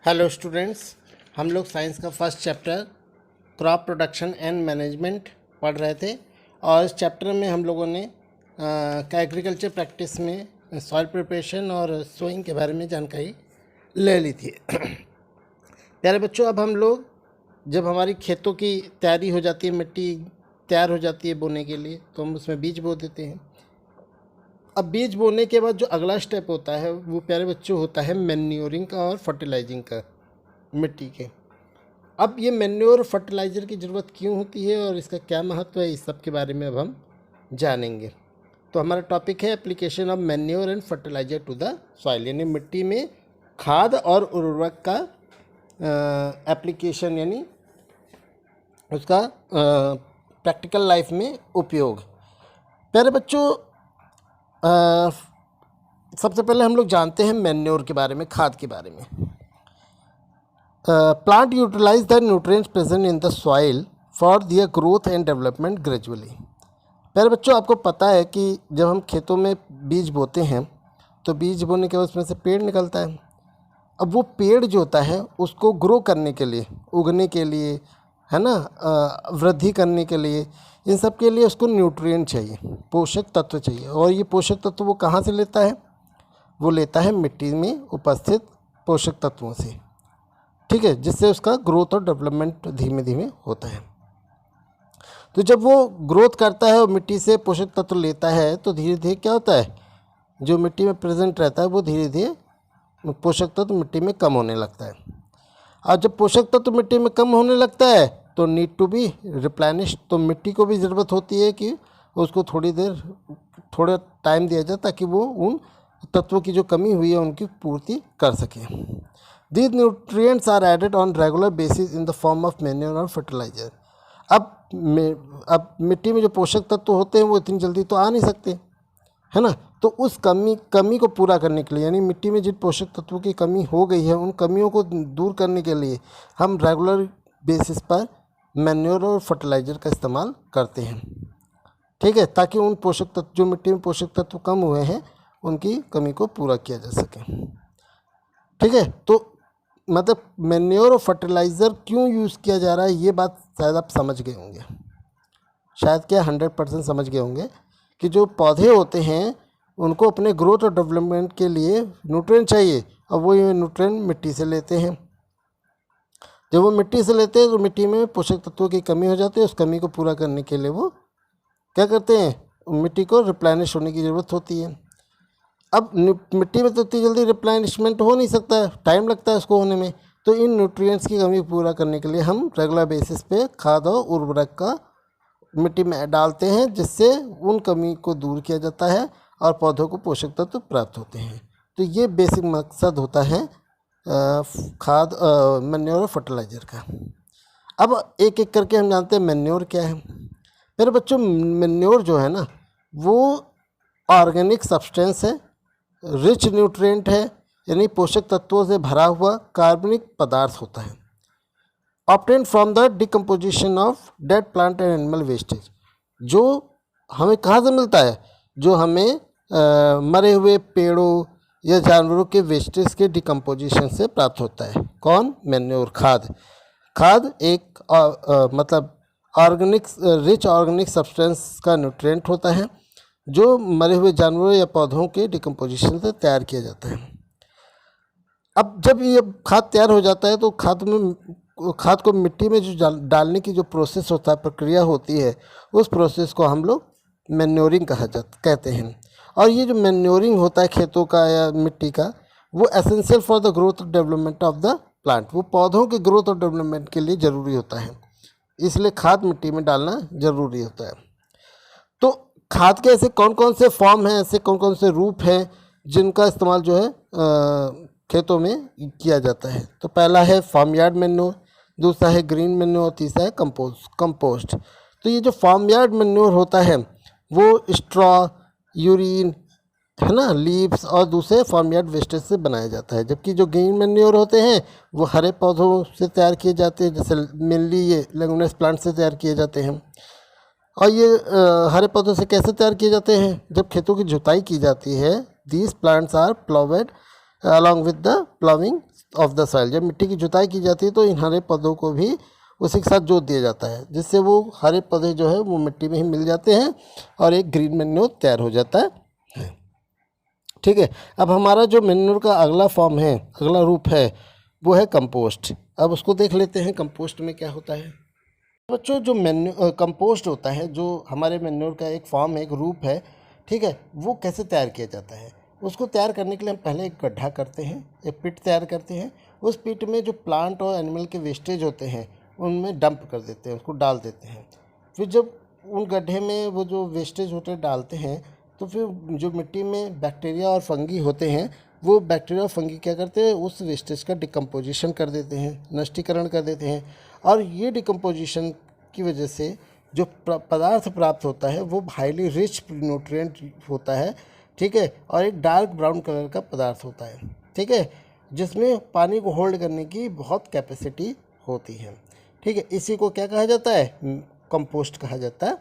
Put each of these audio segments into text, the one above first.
Hello students, हम लोग science का first chapter crop production and management पढ़ रहे थे और इस चैप्टर में हम लोगों ने एग्रीकल्चर प्रैक्टिस में सॉइल प्रिपरेशन और सोइंग के बारे में जानकारी ले ली थी। प्यारे बच्चों, अब हम लोग जब हमारी खेतों की तैयारी हो जाती है, मिट्टी तैयार हो जाती है बोने के लिए, तो हम उसमें बीज बो देते हैं। अब बीज बोने के बाद जो अगला स्टेप होता है वो प्यारे बच्चों होता है मैन्योरिंग का और फर्टिलाइजिंग का मिट्टी के। अब ये मैन्योर फर्टिलाइज़र की ज़रूरत क्यों होती है और इसका क्या महत्व है, इस सब के बारे में अब हम जानेंगे। तो हमारा टॉपिक है application of manure and fertiliser to the soil, यानी मिट्टी में खाद और उर्वरक का एप्लीकेशन, यानी उसका प्रैक्टिकल लाइफ में उपयोग। प्यारे बच्चों, सबसे पहले हम लोग जानते हैं मैन्योर के बारे में, खाद के बारे में। Plant utilise the nutrients present in the soil for their growth and development gradually. प्यारे बच्चों, आपको पता है कि जब हम खेतों में बीज बोते हैं तो बीज बोने के बाद उसमें से पेड़ निकलता है। अब वो पेड़ जो होता है उसको ग्रो करने के लिए, उगने के लिए, है ना, वृद्धि करने के लिए, इन सब के लिए उसको न्यूट्रिएंट चाहिए, पोषक तत्व चाहिए। और ये पोषक तत्व वो कहाँ से लेता है? वो लेता है मिट्टी में उपस्थित पोषक तत्वों से, ठीक है, जिससे उसका ग्रोथ और डेवलपमेंट धीमे धीमे होता है। तो जब वो ग्रोथ करता है और मिट्टी से पोषक तत्व लेता है तो धीरे धीरे क्या होता है, जो मिट्टी में प्रेजेंट रहता है वो धीरे धीरे पोषक तत्व मिट्टी में कम होने लगता है। और जब पोषक तत्व मिट्टी में कम होने लगता है तो नीड टू बी रिप्लेनिश, तो मिट्टी को भी ज़रूरत होती है कि उसको थोड़ा टाइम दिया जाए ताकि वो उन तत्वों की जो कमी हुई है उनकी पूर्ति कर सके। These nutrients are added on regular basis in the form of manure और फर्टिलाइजर। अब मिट्टी में जो पोषक तत्व होते हैं वो इतनी जल्दी तो आ नहीं सकते, है ना। तो उस कमी को पूरा करने के लिए, यानी मिट्टी में जिन पोषक तत्वों की कमी हो गई है उन कमियों को दूर करने के लिए हम रेगुलर बेसिस पर मैन्योर और फर्टिलाइज़र का इस्तेमाल करते हैं, ठीक है, ताकि उन पोषक तत्व, जो मिट्टी में पोषक तत्व कम हुए हैं, उनकी कमी को पूरा किया जा सके, ठीक है। तो मतलब मैन्योर और फर्टिलाइज़र क्यों यूज़ किया जा रहा है, ये बात शायद आप समझ गए होंगे, शायद क्या 100% समझ गए होंगे कि जो पौधे होते हैं उनको अपने ग्रोथ और डेवलपमेंट के लिए न्यूट्रिएंट चाहिए, और वो ये न्यूट्रिएंट मिट्टी से लेते हैं। जब वो मिट्टी से लेते हैं तो मिट्टी में पोषक तत्वों की कमी हो जाती है, उस कमी को पूरा करने के लिए वो क्या करते हैं, मिट्टी को रिप्लेनिश होने की ज़रूरत होती है। अब मिट्टी में तो इतनी जल्दी रिप्लेनिशमेंट हो नहीं सकता है, टाइम लगता है उसको होने में। तो इन न्यूट्रिएंट्स की कमी पूरा करने के लिए हम रेगुलर बेसिस पे खाद और उर्वरक का मिट्टी में डालते हैं, जिससे उन कमी को दूर किया जाता है और पौधों को पोषक तत्व प्राप्त होते हैं। तो ये बेसिक मकसद होता है खाद, मैन्योर और फर्टिलाइज़र का। अब एक एक करके हम जानते हैं मैन्योर क्या है। मेरे बच्चों, मैन्योर जो है ना वो ऑर्गेनिक सब्सटेंस है, रिच न्यूट्रिएंट है, यानी पोषक तत्वों से भरा हुआ कार्बनिक पदार्थ होता है, obtain from the decomposition of dead plant and animal wastage. जो हमें कहाँ से मिलता है? जो हमें मरे हुए पेड़ों या जानवरों के वेस्टेज के डिकम्पोजिशन से प्राप्त होता है। कौन? मैन्योर, खाद। खाद एक मतलब ऑर्गेनिक, रिच ऑर्गेनिक सब्सटेंस का न्यूट्रिएंट होता है जो मरे हुए जानवरों या पौधों के डिकम्पोजिशन से तैयार किया जाता है। अब जब ये खाद तैयार हो जाता है तो खाद को मिट्टी में जो डालने की जो प्रोसेस होता है, प्रक्रिया होती है, उस प्रोसेस को हम लोग मैन्योरिंग कहते हैं। और ये जो मैन्योरिंग होता है खेतों का या मिट्टी का, वो एसेंशियल फॉर द ग्रोथ और डेवलपमेंट ऑफ द प्लांट, वो पौधों के ग्रोथ और डेवलपमेंट के लिए ज़रूरी होता है, इसलिए खाद मिट्टी में डालना ज़रूरी होता है। तो खाद के ऐसे कौन कौन से फॉर्म हैं, ऐसे कौन कौन से रूप हैं जिनका इस्तेमाल जो है खेतों में किया जाता है? तो पहला है फार्म यार्ड मैन्योर, दूसरा है ग्रीन मैन्योर और तीसरा है कंपोस्ट। तो ये जो फार्म यार्ड मैन्योर होता है वो स्ट्रॉ, यूरिन, है ना, लीव्स और दूसरे फार्म यार्ड वेस्टेज से बनाया जाता है। जबकि जो ग्रीन मैन्योर होते हैं वो हरे पौधों से तैयार किए जाते हैं, जैसे मेनली ये लेगुमिनस प्लांट से तैयार किए जाते हैं। और ये हरे पौधों से कैसे तैयार किए जाते हैं? जब खेतों की जुताई की जाती है, these plants are ploughed along with the plowing of the soil, जब मिट्टी की जुताई की जाती है तो इन हरे पौधों को भी उसी के साथ जोत दिया जाता है, जिससे वो हरे पौधे जो है वो मिट्टी में ही मिल जाते हैं और एक ग्रीन मैन्योर तैयार हो जाता है। ठीक है, अब हमारा जो मैन्योर का अगला फॉर्म है, अगला रूप है, वो है कंपोस्ट। अब उसको देख लेते हैं कंपोस्ट में क्या होता है। बच्चों, जो कंपोस्ट होता है, जो हमारे मैन्योर का एक फॉर्म है, एक रूप है, ठीक है, वो कैसे तैयार किया जाता है। उसको तैयार करने के लिए हम पहले एक गड्ढा करते हैं, एक पिट तैयार करते हैं। उस पिट में जो प्लांट और एनिमल के वेस्टेज होते हैं उनमें डंप कर देते हैं, उसको डाल देते हैं। फिर जब उन गड्ढे में वो जो वेस्टेज होते हैं डालते हैं, तो फिर जो मिट्टी में बैक्टीरिया और फंगी होते हैं, वो बैक्टीरिया और फंगी क्या करते हैं, उस वेस्टेज का डिकम्पोजिशन कर देते हैं, नष्टीकरण कर देते हैं। और ये डिकम्पोजिशन की वजह से जो पदार्थ प्राप्त होता है वो हाईली रिच न्यूट्रिएंट होता है, ठीक है, और एक डार्क ब्राउन कलर का पदार्थ होता है, ठीक है, जिसमें पानी को होल्ड करने की बहुत कैपेसिटी होती है। ठीक है, इसी को क्या कहा जाता है, कंपोस्ट कहा जाता है।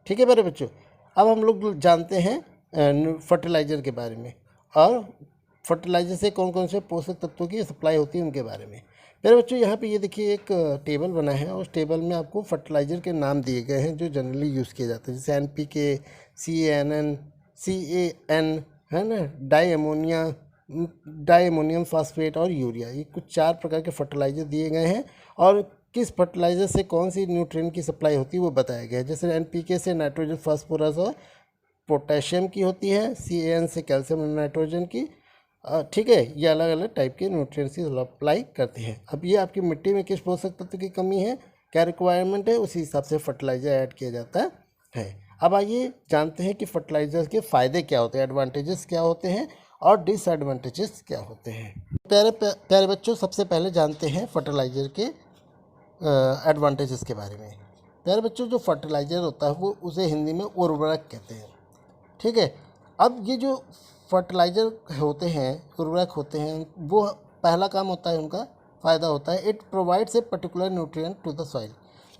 ठीक है मेरे बच्चों, अब हम लोग जानते हैं फर्टिलाइज़र के बारे में, और फर्टिलाइज़र से कौन कौन से पोषक तत्वों की सप्लाई होती है उनके बारे में। मेरे बच्चों, यहाँ पे ये देखिए एक टेबल बना है, और उस टेबल में आपको फर्टिलाइज़र के नाम दिए गए हैं जो जनरली यूज़ किए जाते हैं, जैसे NPK, CAN, है ना, डाई अमोनियम फॉस्फेट और यूरिया। ये कुछ 4 प्रकार के फर्टिलाइज़र दिए गए हैं, और किस फर्टिलाइज़र से कौन सी न्यूट्रिएंट की सप्लाई होती है वो बताया गया है। जैसे NPK से नाइट्रोजन, फास्फोरस और पोटेशियम की होती है, CAN से कैल्शियम और नाइट्रोजन की। ठीक है, ये अलग अलग टाइप के न्यूट्रिएंट्स की सप्लाई करते हैं। अब ये आपकी मिट्टी में किस पोषक तत्व की कमी है, क्या रिक्वायरमेंट है, उसी हिसाब से फर्टिलाइज़र ऐड किया जाता है। अब आइए जानते हैं कि फर्टिलाइज़र के फ़ायदे क्या होते हैं, एडवांटेजेस क्या होते हैं और डिसएडवांटेजेस क्या होते हैं। प्यारे बच्चों, सबसे पहले जानते हैं फर्टिलाइज़र के एडवांटेजेस के बारे में। प्यारे बच्चों, जो फर्टिलाइज़र होता है वो उसे हिंदी में उर्वरक कहते हैं। ठीक है, अब ये जो फर्टिलाइज़र होते हैं, उर्वरक होते हैं, वो पहला काम होता है, उनका फ़ायदा होता है, it provides a particular nutrient to the soil.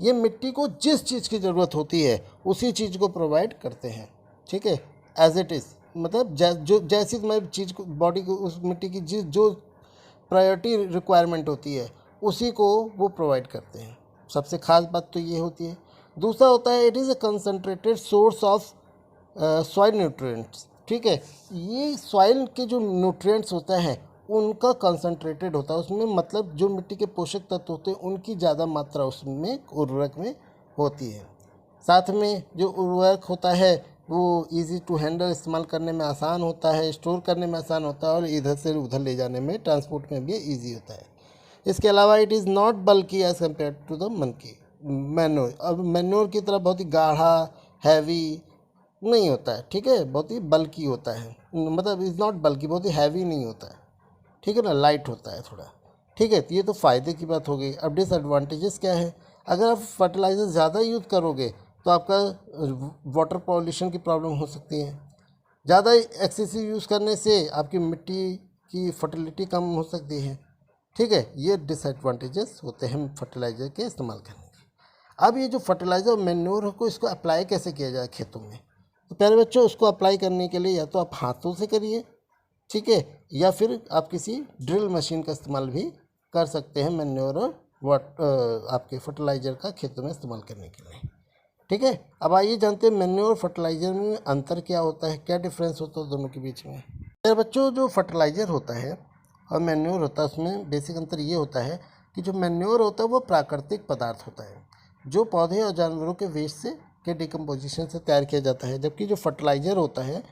ये मिट्टी को जिस चीज़ की ज़रूरत होती है उसी चीज़ को प्रोवाइड करते हैं। ठीक है, एज इट इज़, मतलब जैसी मैं चीज़ को, बॉडी को, उस मिट्टी की जो प्रायोरिटी रिक्वायरमेंट होती है उसी को वो प्रोवाइड करते हैं। सबसे खास बात तो ये होती है। दूसरा होता है, it is a concentrated source of soil nutrients. ठीक है, ये सॉइल के जो न्यूट्रिएंट्स होता है उनका कंसनट्रेटेड होता है उसमें, मतलब जो मिट्टी के पोषक तत्व होते हैं उनकी ज़्यादा मात्रा उसमें उर्वरक में होती है। साथ में जो उर्वरक होता है वो इजी टू हैंडल, इस्तेमाल करने में आसान होता है, स्टोर करने में आसान होता है, और इधर से उधर ले जाने में, ट्रांसपोर्ट में भी ईजी होता है। इसके अलावा it is not bulky as compare to the manure. अब मैन्योर की तरह बहुत ही गाढ़ा, हैवी नहीं होता है। ठीक है, बहुत ही बल्कि होता है, मतलब इज़ नॉट बल्कि, बहुत ही हैवी नहीं होता है। ठीक है ना, लाइट होता है थोड़ा। ठीक है, तो ये तो फ़ायदे की बात हो गई। अब डिसएडवांटेजेस क्या है, अगर आप फर्टिलाइज़र ज़्यादा यूज़ करोगे तो आपका वाटर पॉल्यूशन की प्रॉब्लम हो सकती है। ज़्यादा एक्सेसिव यूज़ करने से आपकी मिट्टी की फर्टिलिटी कम हो सकती है। ठीक है, ये डिसएडवांटेजेस होते हैं फर्टिलाइज़र के इस्तेमाल करने के। अब ये जो फर्टिलाइज़र मैन्योर को, इसको अप्लाई कैसे किया जाए खेतों में, तो प्यारे बच्चों, उसको अप्लाई करने के लिए या तो आप हाथों से करिए, ठीक है, या फिर आप किसी ड्रिल मशीन का इस्तेमाल भी कर सकते हैं मैन्योर और आपके फर्टिलाइज़र का खेतों में इस्तेमाल करने के लिए। ठीक है, अब आइए जानते हैं मैन्योर और फर्टिलाइज़र में अंतर क्या होता है, क्या डिफरेंस होता है दोनों के बीच में। मेरे बच्चों, जो फर्टिलाइज़र होता है और मैन्योर होता है उसमें बेसिक अंतर ये होता है कि जो मैन्योर होता है वो प्राकृतिक पदार्थ होता है जो पौधे और जानवरों के वेस्ट से के डिकम्पोजिशन से तैयार किया जाता है, जबकि जो फर्टिलाइज़र होता है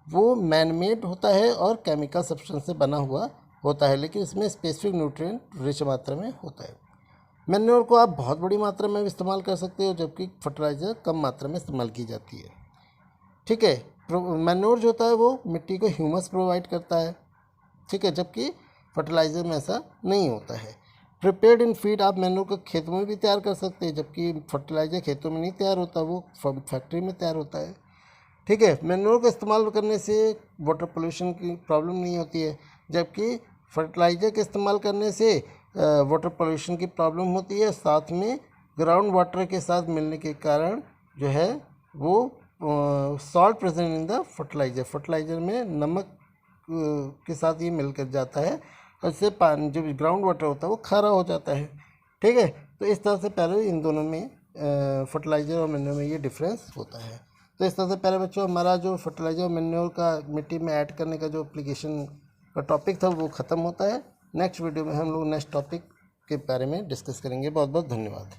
वो मैनमेड होता है और केमिकल सब्सटेंस से बना हुआ होता है, लेकिन इसमें स्पेसिफिक न्यूट्रिएंट रिच मात्रा में होता है। मैन्योर को आप बहुत बड़ी मात्रा में इस्तेमाल कर सकते हो, जबकि फर्टिलाइज़र कम मात्रा में इस्तेमाल की जाती है। ठीक है, मैन्योर जो होता है वो मिट्टी को ह्यूमस प्रोवाइड करता है, ठीक है, जबकि फर्टिलाइज़र में ऐसा नहीं होता है। प्रिपेयर्ड इन फीड, आप मैन्योर को खेतों में भी तैयार कर सकते हैं, जबकि फर्टिलाइज़र खेतों में नहीं तैयार होता, वो फैक्ट्री में तैयार होता है। ठीक है, मैन्योर का इस्तेमाल करने से वाटर पोल्यूशन की प्रॉब्लम नहीं होती है, जबकि फर्टिलाइज़र के इस्तेमाल करने से वाटर पोल्यूशन की प्रॉब्लम होती है। साथ में ग्राउंड वाटर के साथ मिलने के कारण जो है वो salt present in the fertiliser में नमक के साथ ये मिलकर जाता है, और इससे पानी जो ग्राउंड वाटर होता है वो खारा हो जाता है। ठीक है, तो इस तरह से पहले इन दोनों में फर्टिलाइज़र और मैन्योर में ये डिफरेंस होता है। तो इस तरह से पहले बच्चों हमारा जो फर्टिलाइज़र और मैन्योर का मिट्टी में ऐड करने का जो एप्लीकेशन का टॉपिक था वो ख़त्म होता है। नेक्स्ट वीडियो में हम लोग नेक्स्ट टॉपिक के बारे में डिस्कस करेंगे। बहुत बहुत धन्यवाद।